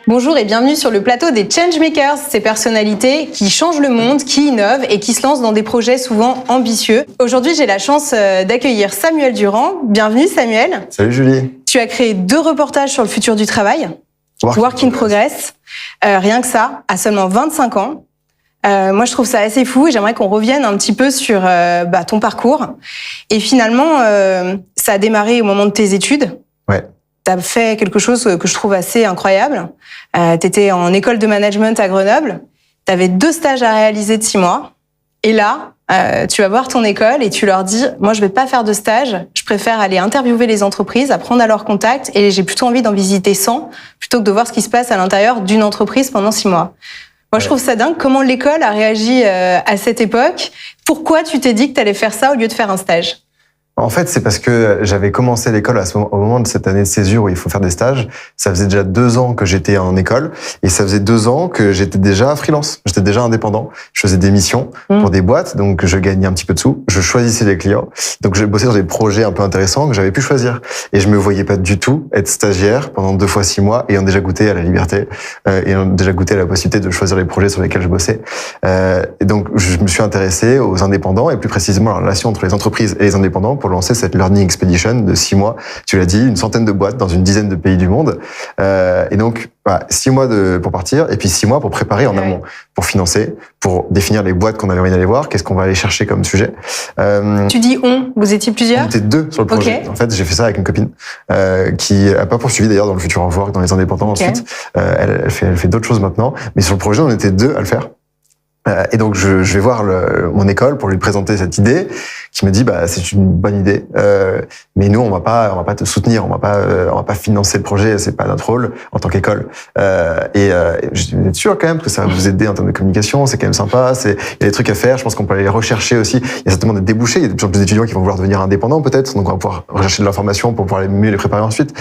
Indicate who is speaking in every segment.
Speaker 1: Bonjour et bienvenue sur le plateau des Changemakers, ces personnalités qui changent le monde, qui innovent et qui se lancent dans des projets souvent ambitieux. Aujourd'hui, j'ai la chance d'accueillir Samuel Durand. Bienvenue Samuel.
Speaker 2: Salut Julie.
Speaker 1: Tu as créé 2 reportages sur le futur du travail. Work in Progress. Rien que ça, à seulement 25 ans. Moi, je trouve ça assez fou et j'aimerais qu'on revienne un petit peu sur ton parcours. Et finalement, ça a démarré au moment de tes études.
Speaker 2: Ouais.
Speaker 1: Tu as fait quelque chose que je trouve assez incroyable. Tu étais en école de management à Grenoble. Tu avais 2 stages à réaliser de 6 mois. Et là, tu vas voir ton école et tu leur dis « Moi, je vais pas faire de stage. Je préfère aller interviewer les entreprises, apprendre à leur contact et j'ai plutôt envie d'en visiter 100 plutôt que de voir ce qui se passe à l'intérieur d'une entreprise pendant 6 mois. » Moi, je trouve ça dingue. Comment l'école a réagi à cette époque? Pourquoi tu t'es dit que tu allais faire ça au lieu de faire un stage?
Speaker 2: En fait, c'est parce que j'avais commencé l'école au moment de cette année de césure où il faut faire des stages. Ça faisait déjà 2 ans que j'étais en école et ça faisait 2 ans que j'étais déjà freelance. J'étais déjà indépendant. Je faisais des missions pour des boîtes, donc je gagnais un petit peu de sous. Je choisissais les clients. Donc je bossais dans des projets un peu intéressants que j'avais pu choisir. Et je me voyais pas du tout être stagiaire pendant 2 fois 6 mois ayant déjà goûté à la liberté, ayant déjà goûté à la possibilité de choisir les projets sur lesquels je bossais. Et donc je me suis intéressé aux indépendants et plus précisément à la relation entre les entreprises et les indépendants pour lancer cette Learning Expedition de 6 mois. Tu l'as dit, une centaine de boîtes dans une dizaine de pays du monde. Et donc, 6 mois pour partir et puis 6 mois pour préparer en amont, pour financer, pour définir les boîtes qu'on avait envie d'aller voir, qu'est-ce qu'on va aller chercher comme sujet.
Speaker 1: Tu dis vous étiez plusieurs?
Speaker 2: On était 2 sur le projet. En fait, j'ai fait ça avec une copine qui a pas poursuivi d'ailleurs dans le futur Work, dans les indépendants ensuite. Elle fait d'autres choses maintenant. Mais sur le projet, on était 2 à le faire. Et donc je vais voir mon école pour lui présenter cette idée, qui me dit c'est une bonne idée, mais nous on va pas te soutenir, on va pas financer le projet, c'est pas notre rôle en tant qu'école. Et je dis vous êtes sûr quand même que ça va vous aider en termes de communication, c'est quand même sympa, il y a des trucs à faire, je pense qu'on peut aller les rechercher aussi. Il y a certainement des débouchés, il y a de plus en plus d'étudiants qui vont vouloir devenir indépendants peut-être, donc on va pouvoir rechercher de l'information pour pouvoir mieux les préparer ensuite.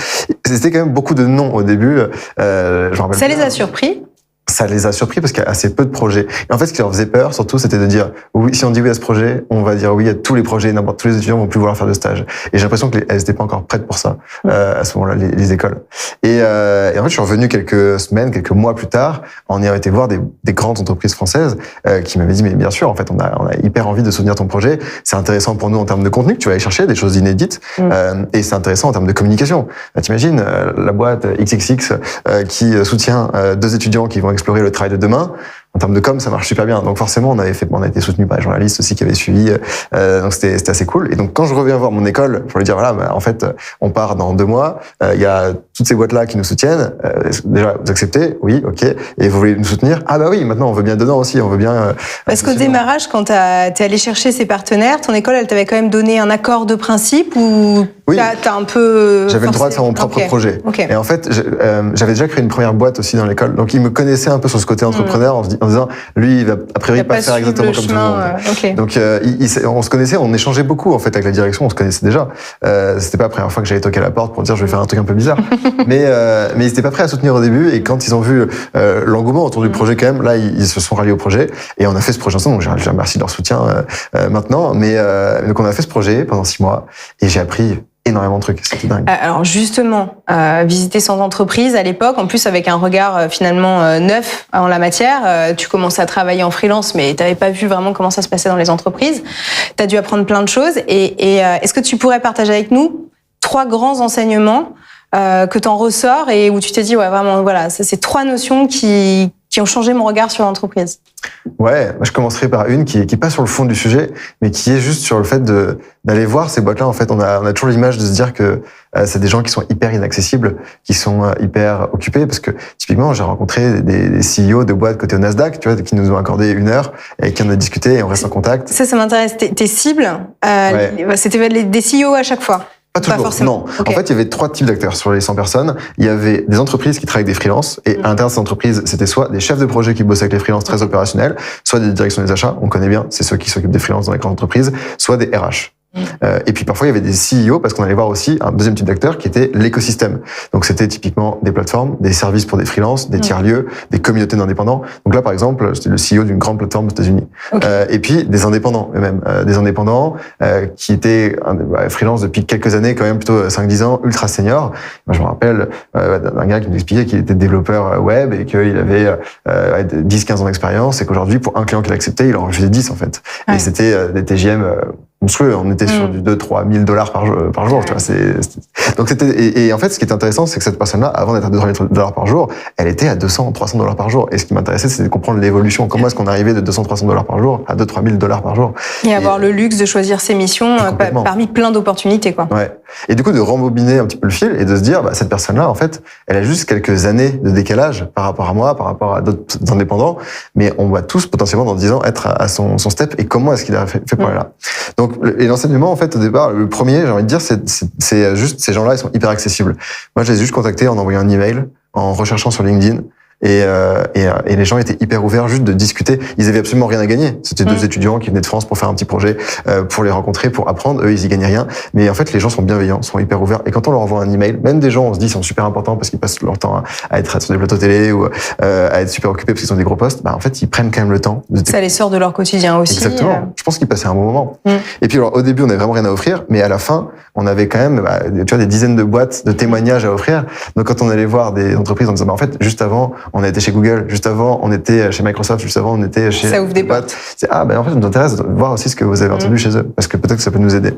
Speaker 2: C'était quand même beaucoup de non au début.
Speaker 1: Ça les a surpris?
Speaker 2: Ça les a surpris parce qu'il y a assez peu de projets. Et en fait, ce qui leur faisait peur, surtout, c'était de dire oui, si on dit oui à ce projet, on va dire oui à tous les projets, tous les étudiants vont plus vouloir faire de stage. Et j'ai l'impression qu'elles n'étaient pas encore prêtes pour ça, à ce moment-là, les écoles. Et en fait, je suis revenu quelques semaines, quelques mois plus tard, en ayant été voir des grandes entreprises françaises, qui m'avaient dit, mais bien sûr, en fait, on a hyper envie de soutenir ton projet. C'est intéressant pour nous en termes de contenu, que tu vas aller chercher des choses inédites, et c'est intéressant en termes de communication. T'imagines, la boîte XXX, qui soutient 2 étudiants qui vont explorer le travail de demain. En termes de com, ça marche super bien. Donc forcément, on a été soutenu par les journalistes aussi qui avaient suivi. Donc c'était assez cool. Et donc quand je reviens voir mon école, pour lui dire voilà, en fait, on part dans 2 mois. Il y a toutes ces boîtes là qui nous soutiennent. Déjà, vous acceptez? Oui, ok. Et vous voulez nous soutenir? Ah bah oui, maintenant on veut bien dedans aussi. On veut bien.
Speaker 1: Parce qu'au démarrage, quand t'es allé chercher ces partenaires, ton école, elle t'avait quand même donné un accord de principe ou
Speaker 2: oui.
Speaker 1: T'as un peu.
Speaker 2: J'avais le droit de faire mon propre projet. Et en fait, j'avais déjà créé une première boîte aussi dans l'école. Donc ils me connaissaient un peu sur ce côté entrepreneur en disant lui, il va a priori pas faire exactement comme tout le monde. Donc on se connaissait, on échangeait beaucoup en fait avec la direction, on se connaissait déjà. C'était pas la première fois que j'allais toquer à la porte pour dire je vais faire un truc un peu bizarre. mais ils étaient pas prêts à soutenir au début et quand ils ont vu l'engouement autour du projet quand même, là ils se sont ralliés au projet et on a fait ce projet ensemble. Donc je remercie de leur soutien maintenant. Mais donc on a fait ce projet pendant 6 mois et j'ai appris énormément de trucs, c'était dingue.
Speaker 1: Alors justement, visiter 100 entreprises à l'époque, en plus avec un regard finalement neuf en la matière, tu commençais à travailler en freelance, mais tu n'avais pas vu vraiment comment ça se passait dans les entreprises. Tu as dû apprendre plein de choses. Et est-ce que tu pourrais partager avec nous 3 grands enseignements que tu en ressors et où tu t'es dit, ouais, vraiment, voilà, c'est 3 notions qui ont changé mon regard sur l'entreprise?
Speaker 2: Ouais, moi je commencerai par une qui est pas sur le fond du sujet, mais qui est juste sur le fait d'aller voir ces boîtes-là. En fait, on a toujours l'image de se dire que c'est des gens qui sont hyper inaccessibles, qui sont hyper occupés, parce que typiquement j'ai rencontré des CEO de boîtes côté au Nasdaq, tu vois, qui nous ont accordé 1 heure et qui en a discuté et on reste en contact.
Speaker 1: Ça m'intéresse. Tes cibles, c'était des CEO à chaque fois?
Speaker 2: Pas toujours,
Speaker 1: forcément.
Speaker 2: Non. Okay. En fait, il y avait 3 types d'acteurs sur les 100 personnes. Il y avait des entreprises qui travaillent avec des freelances, et à l'intérieur de ces entreprises, c'était soit des chefs de projet qui bossent avec les freelances très opérationnels, soit des directions des achats, on connaît bien, c'est ceux qui s'occupent des freelances dans les grandes entreprises, soit des RH. Et puis parfois il y avait des CEO parce qu'on allait voir aussi un deuxième type d'acteur qui était l'écosystème. Donc c'était typiquement des plateformes, des services pour des freelances, des tiers-lieux, des communautés d'indépendants. Donc là par exemple, c'était le CEO d'une grande plateforme aux États-Unis. Et puis des indépendants eux-mêmes, des indépendants qui étaient freelance depuis quelques années, quand même plutôt 5-10 ans, ultra senior. Moi je me rappelle d'un gars qui nous expliquait qu'il était développeur web et qu'il avait 10-15 ans d'expérience et qu'aujourd'hui pour un client qu'il acceptait, il en refusait 10 en fait. Et c'était des TGM monstrueux. On était sur du 2-3 000 $ par jour. Tu vois, donc c'était, et en fait, ce qui est intéressant, c'est que cette personne-là, avant d'être à 2-3 000 $ par jour, elle était à 200-300 $ par jour. Et ce qui m'intéressait, c'était de comprendre l'évolution. Comment est-ce qu'on arrivait de 200-300 $ par jour à 2-3 000 $ par jour?
Speaker 1: Et avoir le luxe de choisir ses missions parmi plein d'opportunités, quoi.
Speaker 2: Ouais. Et du coup, de rembobiner un petit peu le fil et de se dire, cette personne-là, en fait, elle a juste quelques années de décalage par rapport à moi, par rapport à d'autres indépendants, mais on va tous potentiellement dans 10 ans être à son step. Et comment est-ce qu'il a fait pour aller là? Donc, et l'enseignement, en fait, au départ, le premier, j'ai envie de dire, c'est juste, ces gens-là, ils sont hyper accessibles. Moi, je les ai juste contactés en envoyant un email, en recherchant sur LinkedIn. Et les gens étaient hyper ouverts juste de discuter. Ils avaient absolument rien à gagner. C'était deux étudiants qui venaient de France pour faire un petit projet, pour les rencontrer, pour apprendre. Eux, ils y gagnaient rien. Mais en fait, les gens sont bienveillants, sont hyper ouverts. Et quand on leur envoie un email, même des gens, on se dit, sont super importants parce qu'ils passent leur temps à être sur des plateaux télé ou à être super occupés parce qu'ils ont des gros postes. En fait, ils prennent quand même le temps.
Speaker 1: Ça les sort de leur quotidien aussi.
Speaker 2: Exactement. Je pense qu'ils passaient un bon moment. Et puis, alors, au début, on n'avait vraiment rien à offrir, mais à la fin, on avait quand même, tu vois, des dizaines de boîtes de témoignages à offrir. Donc, quand on allait voir des entreprises, on disait, en fait, juste avant, on a été chez Google. Juste avant, on était chez Microsoft. Juste avant, on était chez...
Speaker 1: Ça ouvre des boîtes.
Speaker 2: C'est, en fait, ça nous intéresse de voir aussi ce que vous avez entendu chez eux, parce que peut-être que ça peut nous aider.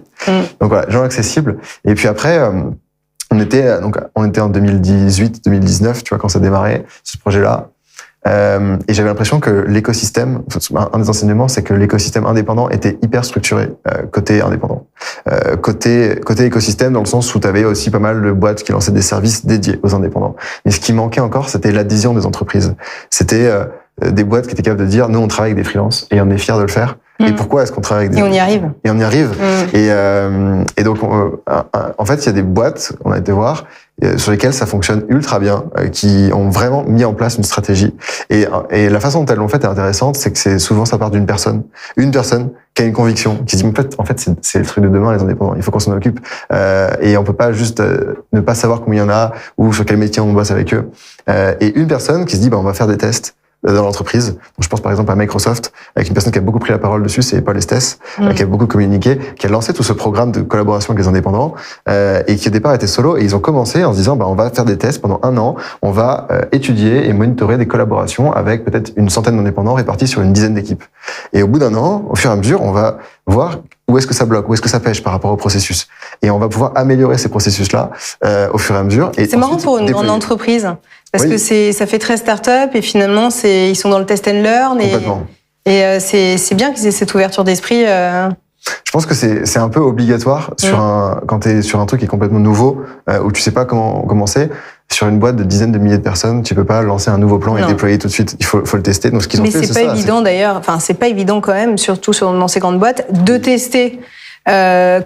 Speaker 2: Donc voilà, gens accessibles. Et puis après, on était en 2018, 2019, tu vois, quand ça démarrait, ce projet-là. Et j'avais l'impression que l'écosystème, un des enseignements, c'est que l'écosystème indépendant était hyper structuré, côté indépendant. Côté écosystème, dans le sens où tu avais aussi pas mal de boîtes qui lançaient des services dédiés aux indépendants. Mais ce qui manquait encore, c'était l'adhésion des entreprises. C'était des boîtes qui étaient capables de dire, nous, on travaille avec des freelances et on est fiers de le faire. Et pourquoi est-ce qu'on travaille avec des...
Speaker 1: Et on y arrive.
Speaker 2: Et on y arrive. Et donc, en fait, il y a des boîtes, on a été voir, sur lesquelles ça fonctionne ultra bien, qui ont vraiment mis en place une stratégie. Et la façon dont elles l'ont fait est intéressante, c'est que c'est souvent ça part d'une personne. Une personne qui a une conviction, qui se dit, en fait, c'est le truc de demain, les indépendants. Il faut qu'on s'en occupe. Et on peut pas juste ne pas savoir combien il y en a ou sur quel métier on bosse avec eux. Et une personne qui se dit, on va faire des tests dans l'entreprise. Donc, je pense par exemple à Microsoft, avec une personne qui a beaucoup pris la parole dessus, c'est Paul Estes, qui a beaucoup communiqué, qui a lancé tout ce programme de collaboration avec les indépendants, et qui au départ était solo, et ils ont commencé en se disant, on va faire des tests pendant 1 an, on va étudier et monitorer des collaborations avec peut-être une centaine d'indépendants répartis sur une dizaine d'équipes. Et au bout d'1 an, au fur et à mesure, on va voir où est-ce que ça bloque, où est-ce que ça pêche par rapport au processus. Et on va pouvoir améliorer ces processus-là au fur et à mesure. Et
Speaker 1: c'est marrant pour une grande entreprise, parce que ça fait très start-up, et finalement, ils sont dans le test and learn.
Speaker 2: Complètement.
Speaker 1: Et c'est bien qu'ils aient cette ouverture d'esprit.
Speaker 2: Je pense que c'est un peu obligatoire quand tu es sur un truc qui est complètement nouveau, où tu sais pas comment commencer. Sur une boîte de dizaines de milliers de personnes, tu peux pas lancer un nouveau plan et déployer tout de suite. Il faut le tester. Donc ce qu'ils ont fait, c'est ça. Mais c'est pas évident
Speaker 1: d'ailleurs. Enfin, c'est pas évident quand même, surtout dans ces grandes boîtes, de tester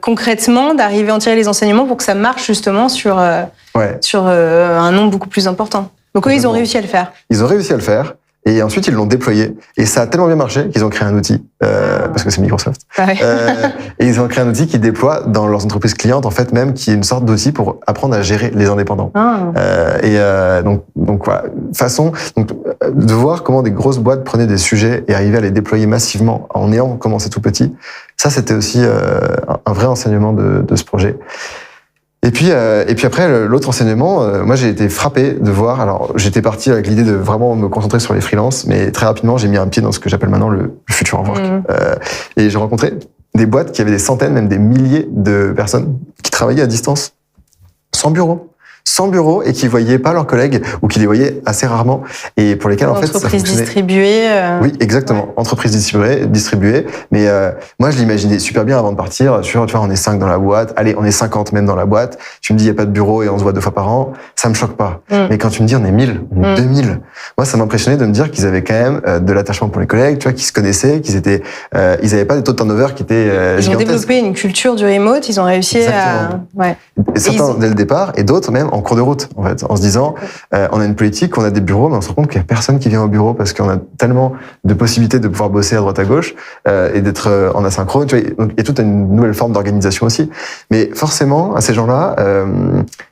Speaker 1: concrètement, d'arriver à en tirer les enseignements pour que ça marche justement sur un nombre beaucoup plus important. Donc eux, ils ont réussi à le faire.
Speaker 2: Ils ont réussi à le faire. Et ensuite, ils l'ont déployé. Et ça a tellement bien marché qu'ils ont créé un outil, parce que c'est Microsoft. Et ils ont créé un outil qui déploie dans leurs entreprises clientes, en fait, même, qui est une sorte d'outil pour apprendre à gérer les indépendants. Donc voilà, de voir comment des grosses boîtes prenaient des sujets et arrivaient à les déployer massivement en ayant commencé tout petit. Ça, c'était aussi un vrai enseignement de ce projet. Et puis après, l'autre enseignement, moi j'ai été frappé de voir. Alors j'étais parti avec l'idée de vraiment me concentrer sur les freelances, mais très rapidement j'ai mis un pied dans ce que j'appelle maintenant le future work. Et j'ai rencontré des boîtes qui avaient des centaines, même des milliers de personnes qui travaillaient à distance, sans bureau et qui voyaient pas leurs collègues ou qui les voyaient assez rarement et pour lesquels en fait ça fonctionnait.
Speaker 1: Entreprise distribuée.
Speaker 2: Oui, exactement. Entreprise distribuée. Mais moi je l'imaginais super bien avant de partir. Tu vois, on est 5 dans la boîte. Allez, on est 50 même dans la boîte. Tu me dis il y a pas de bureau et on se voit 2 fois par an. Ça me choque pas. Mais quand tu me dis on est 1000, on est 2000. Moi ça m'impressionnait de me dire qu'ils avaient quand même de l'attachement pour les collègues. Tu vois, qu'ils se connaissaient, qu'ils étaient, ils avaient pas des taux de turnover qui étaient gigantesques.
Speaker 1: Ils ont développé une culture du remote. Ils ont réussi à.
Speaker 2: Et certains dès le départ et d'autres même en cours de route, en fait, en se disant, on a une politique, on a des bureaux, mais on se rend compte qu'il y a personne qui vient au bureau parce qu'on a tellement de possibilités de pouvoir bosser à droite à gauche et d'être en asynchrone. Tu vois, donc, il y a toute une nouvelle forme d'organisation aussi. Mais forcément, à ces gens-là,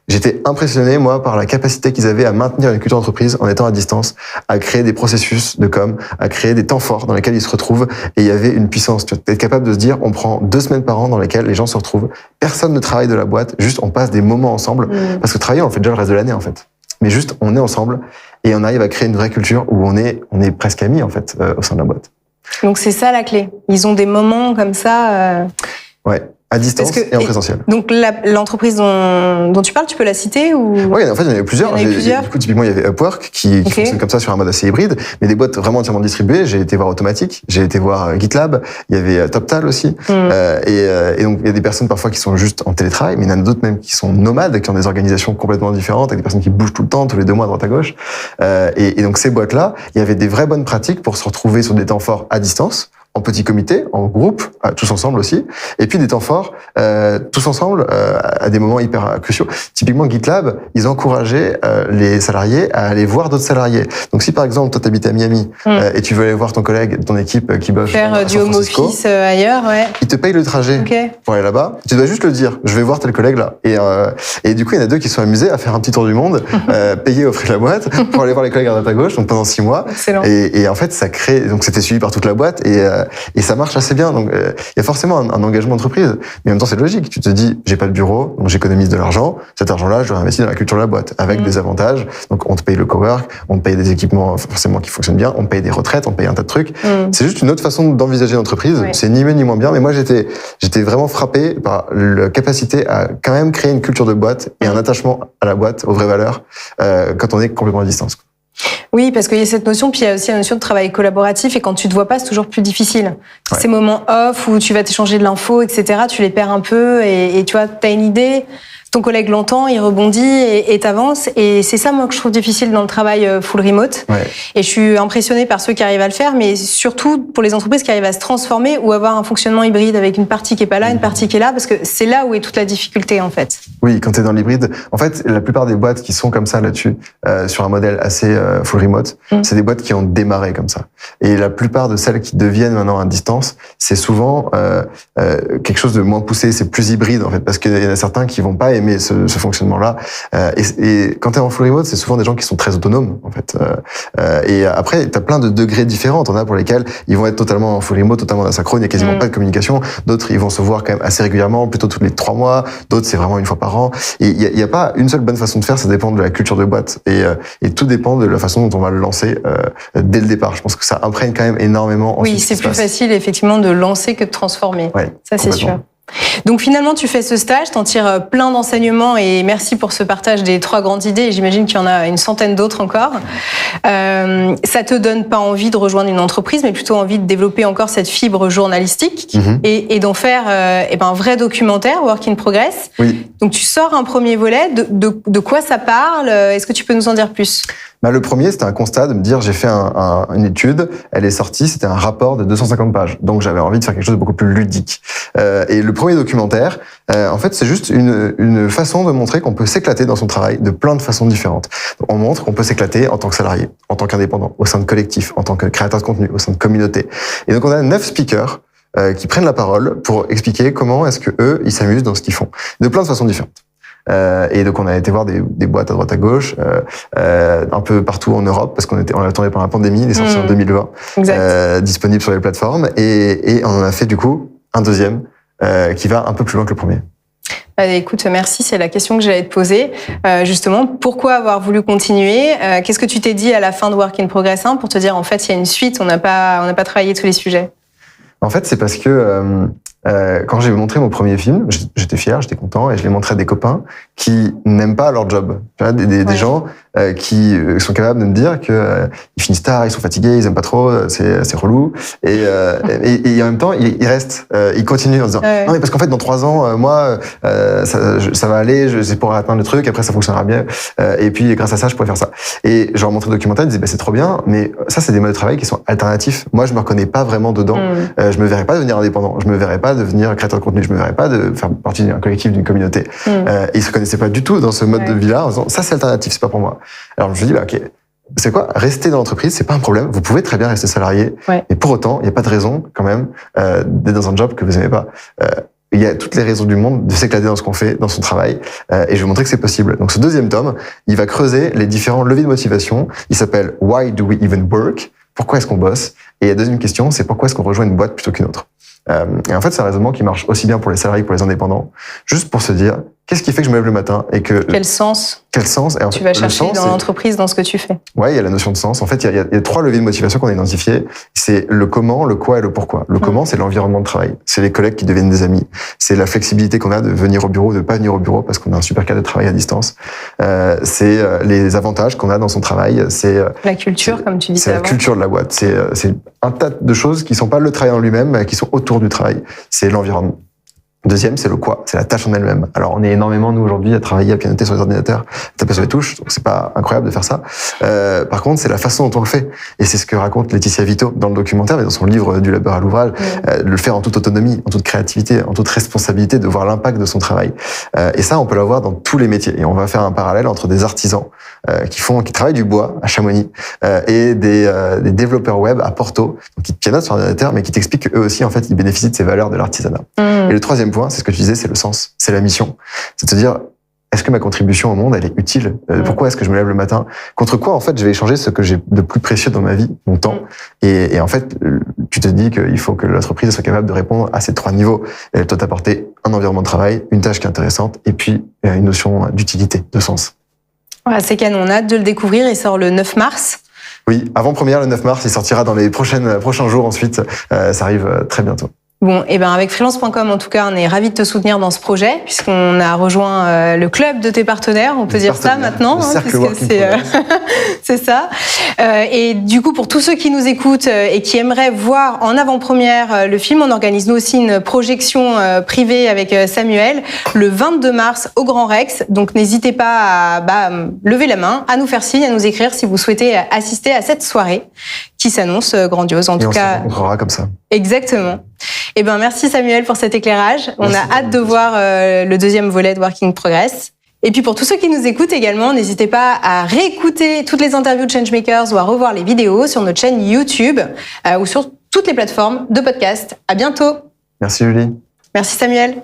Speaker 2: j'étais impressionné, moi, par la capacité qu'ils avaient à maintenir une culture d'entreprise en étant à distance, à créer des processus de com, à créer des temps forts dans lesquels ils se retrouvent. Et il y avait une puissance. Tu vois, être capable de se dire, on prend 2 semaines par an dans lesquelles les gens se retrouvent. Personne ne travaille de la boîte, juste on passe des moments ensemble. Parce que travailler, on le fait déjà le reste de l'année, en fait. Mais juste, on est ensemble et on arrive à créer une vraie culture où on est presque amis, en fait, au sein de la boîte.
Speaker 1: Donc c'est ça la clé. Ils ont des moments comme ça.
Speaker 2: Ouais. À distance et en présentiel.
Speaker 1: Donc l'entreprise dont tu parles, tu peux la citer ou...
Speaker 2: Oui, en fait, il y en avait plusieurs. Du coup, typiquement, il y avait Upwork qui fonctionne comme ça sur un mode assez hybride, mais des boîtes vraiment entièrement distribuées. J'ai été voir Automatic, j'ai été voir GitLab, il y avait TopTal aussi. Et donc, il y a des personnes parfois qui sont juste en télétravail, mais il y en a d'autres même qui sont nomades, qui ont des organisations complètement différentes, avec des personnes qui bougent tout le temps, tous les 2 mois à droite à gauche. Et donc, ces boîtes-là, il y avait des vraies bonnes pratiques pour se retrouver sur des temps forts à distance, en petit comité, en groupe, tous ensemble aussi, et puis des temps forts, tous ensemble, à des moments hyper cruciaux. Typiquement, GitLab, ils encourageaient les salariés à aller voir d'autres salariés. Donc si par exemple, toi t'habites à Miami et tu veux aller voir ton collègue, ton équipe qui bosse
Speaker 1: faire du home office ailleurs, ouais.
Speaker 2: Ils te payent le trajet pour aller là-bas. Tu dois juste le dire, je vais voir tel collègue là. Et du coup, il y en a 2 qui sont amusés à faire un petit tour du monde, payés au frais de la boîte, pour aller voir les collègues à droite à gauche, donc pendant 6 mois.
Speaker 1: Excellent.
Speaker 2: Et en fait, ça crée, donc c'était suivi par toute la boîte et ça marche assez bien. Donc, il y a forcément un engagement d'entreprise. Mais en même temps, c'est logique. Tu te dis, j'ai pas de bureau, donc j'économise de l'argent. Cet argent-là, je le réinvestis dans la culture de la boîte, avec des avantages. Donc, on te paye le cowork, on te paye des équipements forcément qui fonctionnent bien, on te paye des retraites, on te paye un tas de trucs. C'est juste une autre façon d'envisager l'entreprise.
Speaker 1: Oui.
Speaker 2: C'est ni mieux ni moins bien. Mais moi, j'étais vraiment frappé par la capacité à quand même créer une culture de boîte et un attachement à la boîte, aux vraies valeurs, quand on est complètement à distance.
Speaker 1: Oui, parce qu'il y a cette notion, puis il y a aussi la notion de travail collaboratif, et quand tu te vois pas, c'est toujours plus difficile. Ouais. Ces moments off où tu vas t'échanger de l'info, etc., tu les perds un peu, et tu vois, t'as une idée, ton collègue l'entend, il rebondit et t'avances. Et c'est ça, moi, que je trouve difficile dans le travail full remote. Ouais. Et je suis impressionnée par ceux qui arrivent à le faire, mais surtout pour les entreprises qui arrivent à se transformer ou avoir un fonctionnement hybride avec une partie qui est pas là, une partie qui est là, parce que c'est là où est toute la difficulté, en fait.
Speaker 2: Oui, quand t'es dans l'hybride, en fait, la plupart des boîtes qui sont comme ça là-dessus, sur un modèle assez full remote, c'est des boîtes qui ont démarré comme ça. Et la plupart de celles qui deviennent maintenant à distance, c'est souvent quelque chose de moins poussé, c'est plus hybride, en fait, parce qu'il y en a certains qui vont pas aimer ce fonctionnement-là. Et quand tu es en full remote, c'est souvent des gens qui sont très autonomes, en fait. Et après, tu as plein de degrés différents. T'en as pour lesquels ils vont être totalement en full remote, totalement asynchrone, il y a quasiment pas de communication. D'autres, ils vont se voir quand même assez régulièrement, plutôt tous les 3 mois. D'autres, c'est vraiment 1 fois par an. Et il y a pas une seule bonne façon de faire, ça dépend de la culture de boîte. Et tout dépend de la façon dont on va le lancer dès le départ. Je pense que ça imprègne quand même énormément.
Speaker 1: Oui, c'est plus facile, effectivement, de lancer que de transformer.
Speaker 2: Ouais,
Speaker 1: ça, c'est sûr. Donc finalement, tu fais ce stage, t'en tires plein d'enseignements et merci pour ce partage des 3 grandes idées. Et j'imagine qu'il y en a une centaine d'autres encore. Ça te donne pas envie de rejoindre une entreprise, mais plutôt envie de développer encore cette fibre journalistique et d'en faire un vrai documentaire, Work in Progress.
Speaker 2: Oui.
Speaker 1: Donc tu sors un premier volet. De quoi ça parle? Est-ce que tu peux nous en dire plus?
Speaker 2: Le premier, c'était un constat de me dire, j'ai fait une étude, elle est sortie, c'était un rapport de 250 pages. Donc, j'avais envie de faire quelque chose de beaucoup plus ludique. Et le premier documentaire, en fait, c'est juste une façon de montrer qu'on peut s'éclater dans son travail de plein de façons différentes. On montre qu'on peut s'éclater en tant que salarié, en tant qu'indépendant, au sein de collectifs, en tant que créateur de contenu, au sein de communautés. Et donc, on a 9 speakers qui prennent la parole pour expliquer comment est-ce que eux, ils s'amusent dans ce qu'ils font, de plein de façons différentes. Et donc on a été voir des boîtes à droite à gauche, un peu partout en Europe parce qu'on a tourné pendant la pandémie, il est sorti en 2020, disponible sur les plateformes et on en a fait du coup un deuxième qui va un peu plus loin que le premier.
Speaker 1: Écoute, merci, c'est la question que j'allais te poser. Justement, pourquoi avoir voulu continuer? Qu'est-ce que tu t'es dit à la fin de Work in Progress 1 pour te dire en fait il y a une suite, on n'a pas travaillé tous les sujets?
Speaker 2: En fait, c'est parce que quand j'ai montré mon premier film, j'étais fier, j'étais content, et je l'ai montré à des copains qui n'aiment pas leur job. Tu vois, des gens qui sont capables de me dire que ils finissent tard, ils sont fatigués, ils aiment pas trop, c'est relou. Et en même temps, ils restent, ils continuent en disant non mais parce qu'en fait dans 3 ans, moi, ça va aller, c'est pour atteindre le truc, après ça fonctionnera bien. Et puis grâce à ça, je pourrais faire ça. Et je leur montrais le documentaire, ils disaient c'est trop bien, mais ça c'est des modes de travail qui sont alternatifs. Moi, je me reconnais pas vraiment dedans. Je me verrais pas devenir indépendant, je me verrais pas pas devenir créateur de contenu, je me verrais pas de faire partie d'un collectif, d'une communauté. Et ils se connaissaient pas du tout dans ce mode de vie-là, en disant ça c'est alternatif, c'est pas pour moi. Alors je me suis dit ok, c'est quoi? Rester dans l'entreprise, c'est pas un problème. Vous pouvez très bien rester salarié, et pour autant, il n'y a pas de raison quand même d'être dans un job que vous aimez pas. Il y a toutes les raisons du monde de s'éclater dans ce qu'on fait, dans son travail, et je vais vous montrer que c'est possible. Donc ce deuxième tome, il va creuser les différents leviers de motivation. Il s'appelle Why do we even work? Pourquoi est-ce qu'on bosse? Et la deuxième question, c'est pourquoi est-ce qu'on rejoint une boîte plutôt qu'une autre? Et en fait, c'est un raisonnement qui marche aussi bien pour les salariés que pour les indépendants. Juste pour se dire, qu'est-ce qui fait que je me lève le matin et que
Speaker 1: quel sens
Speaker 2: et en fait,
Speaker 1: tu vas chercher
Speaker 2: sens,
Speaker 1: dans l'entreprise, dans ce que tu fais?
Speaker 2: Ouais, il y a la notion de sens. En fait, il y a 3 leviers de motivation qu'on a identifiés. C'est le comment, le quoi et le pourquoi. Le comment, c'est l'environnement de travail. C'est les collègues qui deviennent des amis. C'est la flexibilité qu'on a de venir au bureau, de pas venir au bureau parce qu'on a un super cadre de travail à distance. C'est les avantages qu'on a dans son travail. C'est
Speaker 1: la culture, comme tu disais
Speaker 2: C'est la
Speaker 1: avant.
Speaker 2: culture de la boîte. C'est un tas de choses qui sont pas le travail en lui-même, mais qui sont autour du travail. C'est l'environnement. Deuxième, c'est le quoi, c'est la tâche en elle-même. Alors, on est énormément, nous, aujourd'hui, à travailler, à pianoter sur les ordinateurs, taper sur les touches, donc c'est pas incroyable de faire ça. Par contre, c'est la façon dont on le fait. Et c'est ce que raconte Laetitia Vito dans le documentaire, mais dans son livre Du labeur à l'ouvrage, de le faire en toute autonomie, en toute créativité, en toute responsabilité, de voir l'impact de son travail. Et ça, on peut l'avoir dans tous les métiers. Et on va faire un parallèle entre des artisans qui travaillent du bois à Chamonix et des développeurs web à Porto, donc qui pianotent sur ordinateur, mais qui t'expliquent qu'eux aussi, en fait, ils bénéficient de ces valeurs de l'artisanat. Et le troisième point, c'est ce que tu disais, c'est le sens, c'est la mission. C'est de se dire, est-ce que ma contribution au monde, elle est utile? Pourquoi est-ce que je me lève le matin? Contre quoi, en fait, je vais échanger ce que j'ai de plus précieux dans ma vie, mon temps? Et en fait, tu te dis qu'il faut que l'entreprise soit capable de répondre à ces 3 niveaux. Elle doit t'apporter un environnement de travail, une tâche qui est intéressante, et puis une notion d'utilité, de sens.
Speaker 1: Ouais, c'est canon, on a hâte de le découvrir. Il sort le 9 mars.
Speaker 2: Oui, avant-première le 9 mars, il sortira dans les prochains jours ensuite. Ça arrive très bientôt.
Speaker 1: Bon, et ben avec freelance.com, en tout cas, on est ravis de te soutenir dans ce projet, puisqu'on a rejoint le club de tes partenaires, on peut dire ça maintenant, puisque c'est ça. Et du coup, pour tous ceux qui nous écoutent et qui aimeraient voir en avant-première le film, on organise nous aussi une projection privée avec Samuel le 22 mars au Grand Rex. Donc n'hésitez pas à lever la main, à nous faire signe, à nous écrire si vous souhaitez assister à cette soirée qui s'annonce grandiose. En tout cas,
Speaker 2: on se rencontrera comme ça.
Speaker 1: Exactement. Eh ben, merci Samuel pour cet éclairage. On a hâte de voir le deuxième volet de Working Progress. Et puis pour tous ceux qui nous écoutent également, n'hésitez pas à réécouter toutes les interviews de Changemakers ou à revoir les vidéos sur notre chaîne YouTube ou sur toutes les plateformes de podcast. À bientôt.
Speaker 2: Merci Julie.
Speaker 1: Merci Samuel.